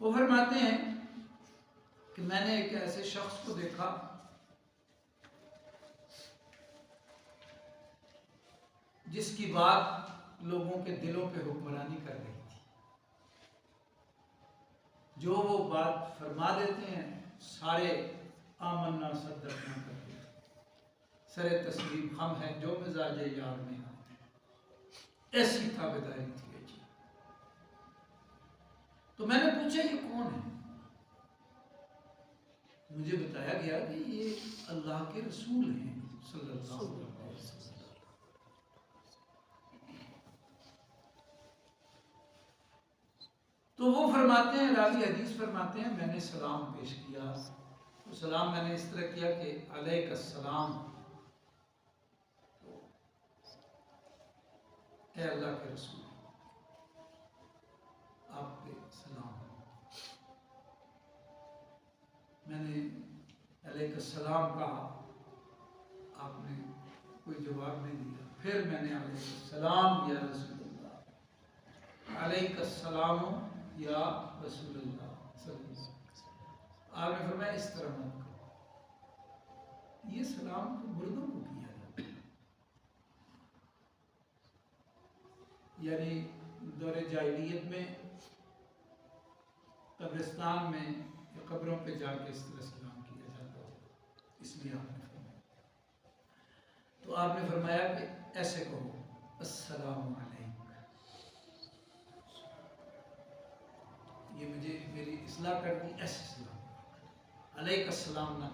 वो फरमाते हैं कि मैंने एक ऐसे शख्स को देखा जिसकी बात लोगों के दिलों पे हुक्मरानी कर रही थी। जो वो बात फरमा देते हैं सारे आमन्ना सद्दकना करते हैं, सरे तस्लीम हम हैं जो मिजाज यार में आते हैं। ऐसी ताबेदारी थी जी। तो मैंने पूछा ये कौन है? मुझे बताया गया कि ये अल्लाह के रसूल हैं सल्लल्लाहु अलैहि वसल्लम। तो वो फरमाते हैं, रावी हदीस फरमाते हैं, मैंने सलाम पेश किया। तो सलाम मैंने इस तरह किया कि अलैकस्सलाम, ए अल्लाह के रसूल आप पे सलाम। मैंने अलैकस्सलाम कहा, आपने कोई जवाब नहीं दिया। फिर मैंने अलैकस्सलाम या रसूलल्लाह, अलैकस्सलाम या रसूलल्लाह। आपने फरमाया इस तरह मत करो, ये सलाम तो मुर्दों को किया जाता है। यानी दौरे जाहिलियत में कब्रिस्तान में या कब्रों पे जाके इस तरह सलाम किया जाता है, इसलिए आपने फरमाया। तो आपने फरमाया कि ऐसे कहो, अस्सलामु अलैक। ये मुझे मेरी इस्लाह कर दी, ऐसे सलाम अलैकस्सलाम ना,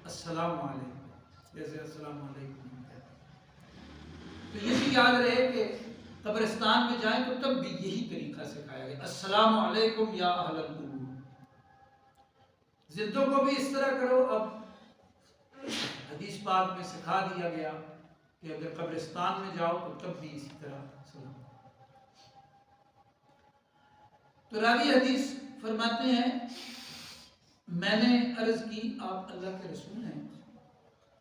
अस्सलामु अलैकुम, जैसे अस्सलामु अलैकुम कहते। तो ये भी याद रहे कि कब्रिस्तान में जाएं तो तब भी यही तरीका सिखाया गया, अस्सलामु अलैकुम या अहलल कुबूर। जिद्दों को भी इस तरह करो। अब हदीस पाक में सिखा दिया गया कि अगर कब्रिस्तान में जाओ तो तब भी इसी तरह सलाम। तो रावी हदीस फरमाते हैं, मैंने अर्ज की आप अल्लाह के रसूल हैं?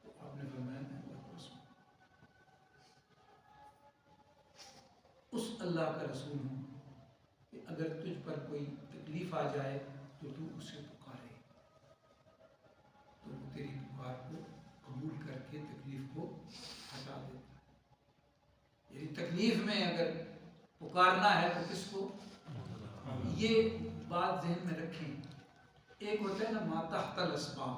तो आपने फरमाया मैं अल्लाह का रसूल, उस अल्लाह का रसूल हूँ कि अगर तुझ पर कोई तकलीफ आ जाए तो तू उसे पुकारे, तो वो तेरी पुकार को कबूल करके तकलीफ को हटा देता है। यदि तकलीफ में अगर पुकारना है तो किसको? ये बात जहन में रखें। एक होता है ना मातहतल अस्बाब,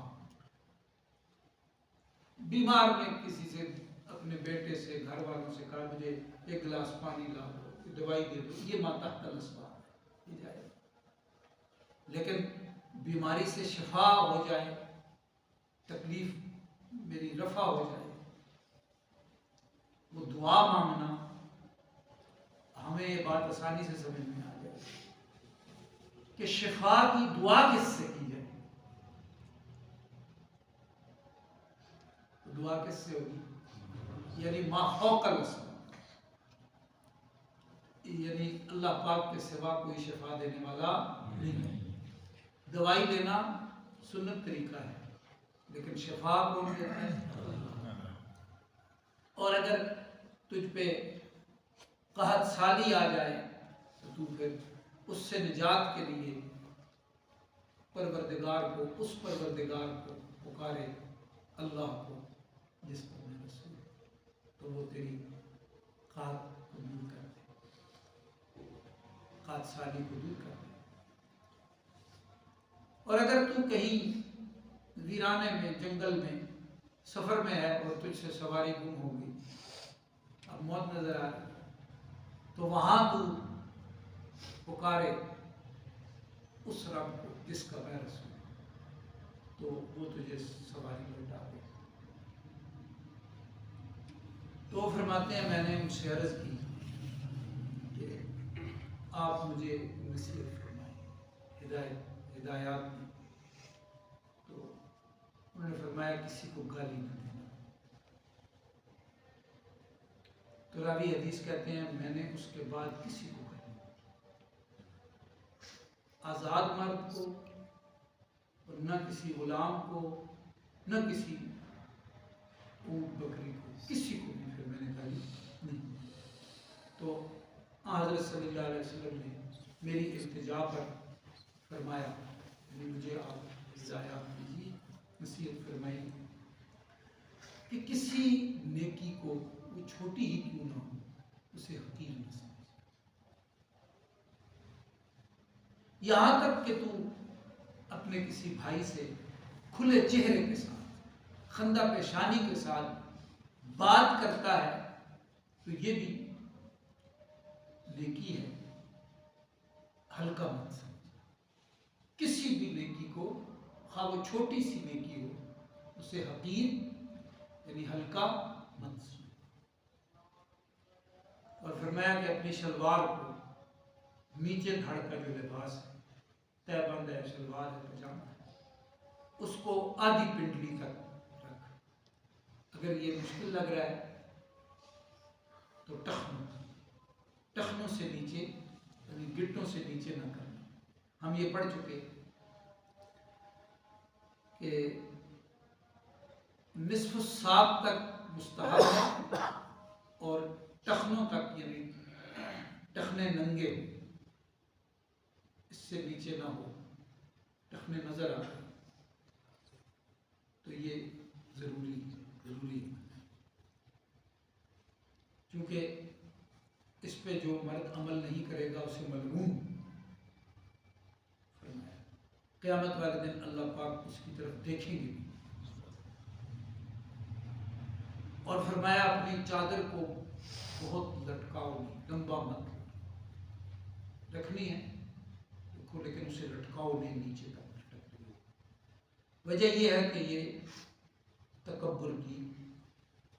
बीमार ने किसी से, अपने बेटे से, घर वालों से कहा मुझे एक गिलास पानी ला दो, दवाई दे दो, ये मातहतल अस्बाब ये जाए। लेकिन बीमारी से शिफा हो जाए, तकलीफ मेरी रफा हो जाए, वो दुआ मांगना, हमें ये बात आसानी से समझ में आ जाए कि शिफा की दुआ किससे की जाए। तो दुआ किससे होगी? यानी माफौकल अस्बाब, यानी अल्लाह पाक के सिवा कोई शिफा देने वाला नहीं है। दवाई लेना सुन्नत तरीका है, लेकिन शिफा कौन देता है? और अगर तुझ पे कहत साली आ जाए तो तू फिर उससे निजात के लिए परवरदिगार को, उस परवरदिगार को पुकारे, अल्लाह को जिस पर मैं रसूल, तो वो तेरी कहत को दूर कर दे, कहत साली को दूर कर दे। और अगर तू कहीं वीराने में, जंगल में सफर में है और तुझसे सवारी गुम हो गई, अब मौत नजर आ रही, तो वहां तू पुकारे उस रब को जिसका मैं रसूल, तो वो तुझे सवारी लौटा दे। तो फरमाते हैं मैंने उनसे अर्ज की कि आप मुझे नसीहत फरमाएं, हिदायत में। तो उन्होंने फरमाया किसी को गाली न देना। तो रावी हदीस कहते हैं मैंने उसके बाद किसी को गाली, आज़ाद मर्द को, और न किसी गुलाम को, न किसी ऊँट बकरी को, किसी को भी फिर मैंने गाली नहीं। तो हज़रत सल्लल्लाहु अलैहि वसल्लम ने मेरी इल्तिजा पर फरमाया, मुझे आप हिदायत दीजिए, नसीहत फरमाई कि किसी नेकी को वो छोटी ही क्यों ना हो उसे हकीर न समझ। यहां तक कि तू अपने किसी भाई से खुले चेहरे के साथ, खंदा पेशानी के साथ बात करता है तो ये भी नेकी है, हल्का मत समझ। किसी भी नेकी को, हाँ वो छोटी सी नेकी हो, उसे हकीर यानी हल्का मत समझ। और फरमाया कि अपनी शलवार को नीचे धड़ का जो लिबास है, तहबंद है, शलवार है, पजामा है, उसको आधी पिंडली तक रख। अगर ये मुश्किल लग रहा है तो टखनों से नीचे यानी गिट्टों से नीचे ना करना। हम ये पढ़ चुके कि निस्फ साक तक मुस्तहब है और टखनों तक यानी टखने नंगे इससे नीचे ना हो, टखने नजर आ तो ये जरूरी है, क्योंकि इस पे जो मर्द अमल नहीं करेगा उसे मलूम फरमाया। क़यामत वाले दिन अल्लाह पाक उसकी तरफ देखेंगे और फरमाया अपनी चादर को बहुत लटकाओ नहीं, लंबा मत रखनी है देखो, लेकिन उसे लटकाओ नहीं, नीचे तक लटक रही हो। वजह यह है कि ये तकब्बुर की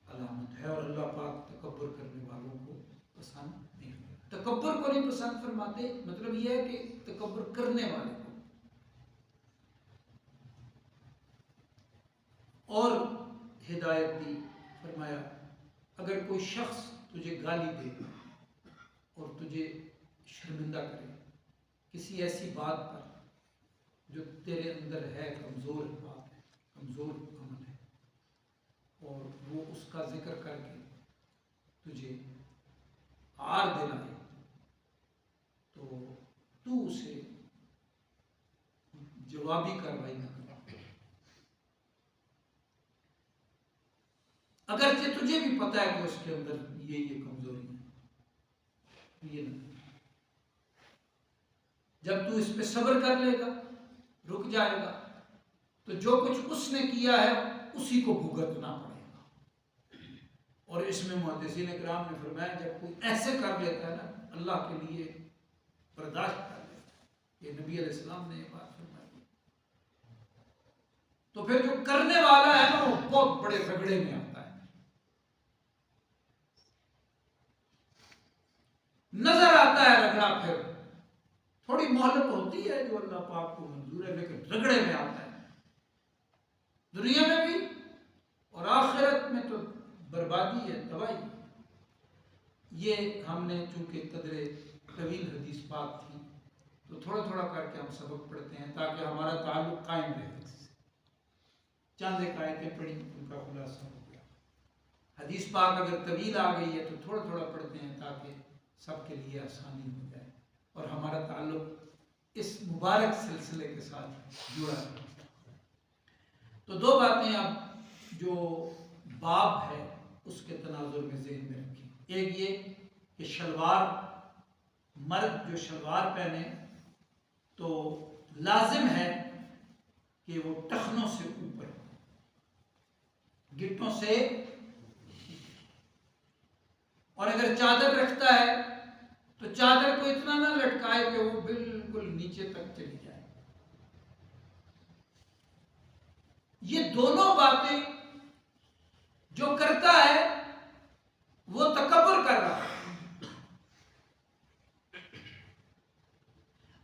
अलामत है और अल्लाह पाक तकब्बुर करने वालों को पसंद नहीं करता। तकब्बुर को नहीं पसंद फरमाते, मतलब यह है कि तकब्बुर करने वाले को। और हिदायत दी, फरमाया अगर कोई शख्स तुझे गाली दे और तुझे शर्मिंदा करे किसी ऐसी बात पर जो तेरे अंदर है, कमज़ोर बात है, कमज़ोर अमल है, और वो उसका जिक्र करके तुझे आर दिलाए, तो तू उसे जवाबी कार्रवाई न कर। अगरचे तुझे भी पता है कि उसके अंदर ये कमजोरी है, ये नहीं। जब तू इस पे सब्र कर लेगा, रुक जाएगा, तो जो कुछ उसने किया है उसी को भुगतना पड़ेगा। और इसमें मुहद्दिसीन इकराम ने फरमाया जब कोई ऐसे कर लेता है ना, अल्लाह के लिए बर्दाश्त कर लेता है, ये नबी अलैहिस्सलाम ने बात फरमाई, तो फिर जो करने वाला है ना वो बहुत बड़े झगड़े में आता है। नजर आता है रगड़ा, फिर थोड़ी मोहलत होती है जो अल्लाह पाक को मंजूर है, लेकिन रगड़े में आता है, दुनिया में भी और आखिरत में तो बर्बादी है, तबाही। ये हमने चूंकि कदरे तवील हदीस पाक थी तो थोड़ा थोड़ा करके हम सबक पढ़ते हैं ताकि हमारा ताल्लुक कायम रहे। चंद एक आयतें पढ़ी, उनका खुलासा हो गया। हदीस पाक अगर तवील आ गई है तो थोड़ा थोड़ा पढ़ते हैं ताकि सबके लिए आसानी हो जाए और हमारा ताल्लुक इस मुबारक सिलसिले के साथ जुड़ा है। तो दो बातें अब जो बाब है उसके तनाजुर में ज़हन में रखी। एक ये कि शलवार, मर्द जो शलवार पहने तो लाजिम है कि वो टखनों से ऊपर, गिट्टों से, और अगर चादर रखता है तो चादर को इतना ना लटकाए कि वो बिल्कुल नीचे तक चली जाए। ये दोनों बातें जो करता है वो तकब्बुर कर रहा है।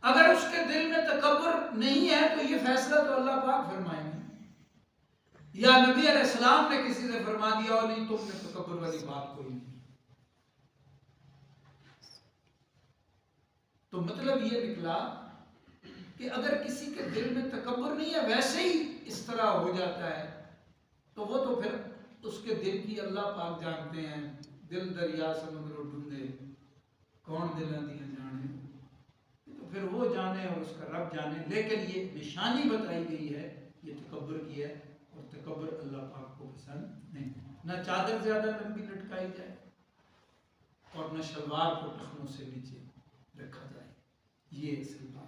अगर उसके दिल में तकब्बुर नहीं है तो ये फैसला तो अल्लाह पाक फरमाएंगे या नबी अलैहिस्सलाम ने किसी से फरमा दिया और नहीं, तुमने तकब्बुर वाली बात कोई नहीं। तो मतलब ये निकला कि अगर किसी के दिल में तकब्बुर नहीं है, वैसे ही इस तरह हो जाता है, तो वो तो फिर उसके दिल की अल्लाह पाक जानते हैं। दिल दरिया समुद्र डूंगे कौन दिल दिया जाने, तो फिर वो जाने और उसका रब जाने। लेकिन ये निशानी बताई गई है ये तकब्बुर की है, और तकब्बुर अल्लाह पाक को पसंद नहीं। न चादर ज़्यादा लंबी लटकाई जाए और न शलवार को टखनों से नीचे रखा जाए, ये असल बात।